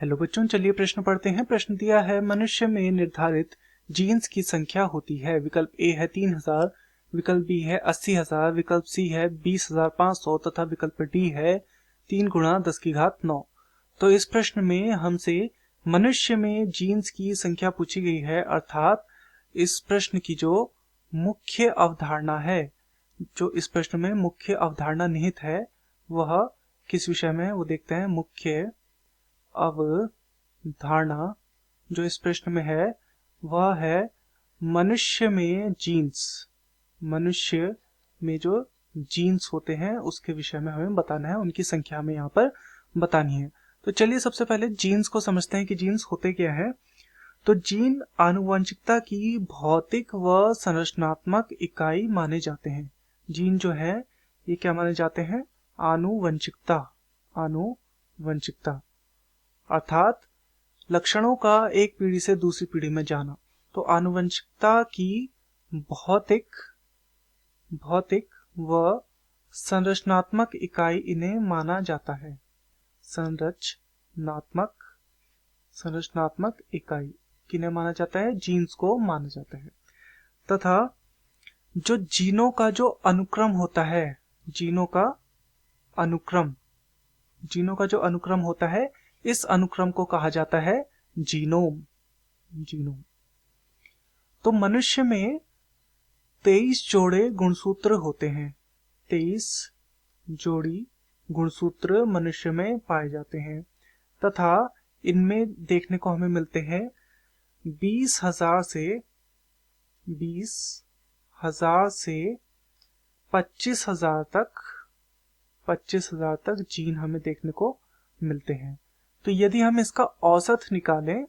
Hello बच्चों, चलिए प्रश्न पढ़ते हैं। प्रश्न दिया है, मनुष्य में निर्धारित जीन्स की संख्या होती है। विकल्प ए है 3000, विकल्प बी है 80,000, विकल्प सी है 20,500 तथा विकल्प डी है 3 गुणा 10 की घात 9। तो इस प्रश्न में हमसे मनुष्य में जीन्स की संख्या पूछी गई है, अर्थात इस प्रश्न की जो मुख्य अवधारणा है, जो इस प्रश्न में मुख्य अवधारणा निहित है, वह किस विषय में है वो देखते हैं। मुख्य अवधारणा जो इस प्रश्न में है वह है मनुष्य में जीन्स। मनुष्य में जो जीन्स होते हैं उसके विषय में हमें बताना है, उनकी संख्या हमें यहाँ पर बतानी है। तो चलिए सबसे पहले जीन्स को समझते हैं कि जीन्स होते क्या है। तो जीन आनुवंशिकता की भौतिक व संरचनात्मक इकाई माने जाते हैं। जीन जो है ये क्या माने जाते हैं? आनुवंशिकता। आनुवंशिकता अर्थात लक्षणों का एक पीढ़ी से दूसरी पीढ़ी में जाना। तो आनुवंशिकता की भौतिक व संरचनात्मक इकाई इन्हें माना जाता है। संरचनात्मक इकाई किन्हें माना जाता है? जीन्स को माना जाता है। तथा जो जीनों का जो अनुक्रम होता है, जीनों का जो अनुक्रम होता है, इस अनुक्रम को कहा जाता है जीनोम। तो मनुष्य में 23 जोड़े गुणसूत्र होते हैं। 23 जोड़ी गुणसूत्र मनुष्य में पाए जाते हैं तथा इनमें देखने को हमें मिलते हैं 20,000 से 25,000 तक जीन हमें देखने को मिलते हैं। तो यदि हम इसका औसत निकालें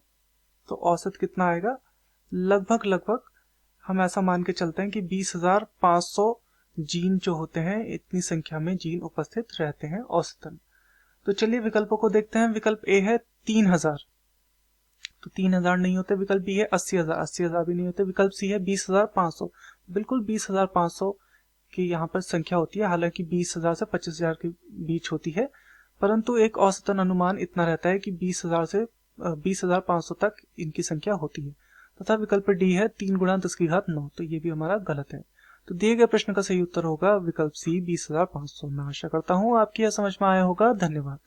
तो औसत कितना आएगा? लगभग हम ऐसा मान के चलते हैं कि 20,500 जीन जो होते हैं, इतनी संख्या में जीन उपस्थित रहते हैं औसतन। तो चलिए विकल्पों को देखते हैं। विकल्प ए है 3000, तो 3000 नहीं होते। विकल्प बी है 80,000 भी नहीं होते। विकल्प सी है 20,500, बिल्कुल 20,500 की यहाँ पर संख्या होती है, हालांकि 20,000 से 25,000 के बीच होती है, परंतु एक औसतन अनुमान इतना रहता है कि 20,500 तक इनकी संख्या होती है। तथा विकल्प डी है 3 गुणा 10 की घात 9, तो ये भी हमारा गलत है। तो दिए गए प्रश्न का सही उत्तर होगा विकल्प सी 20,500। मैं आशा करता हूँ आपकी यह समझ में आया होगा। धन्यवाद।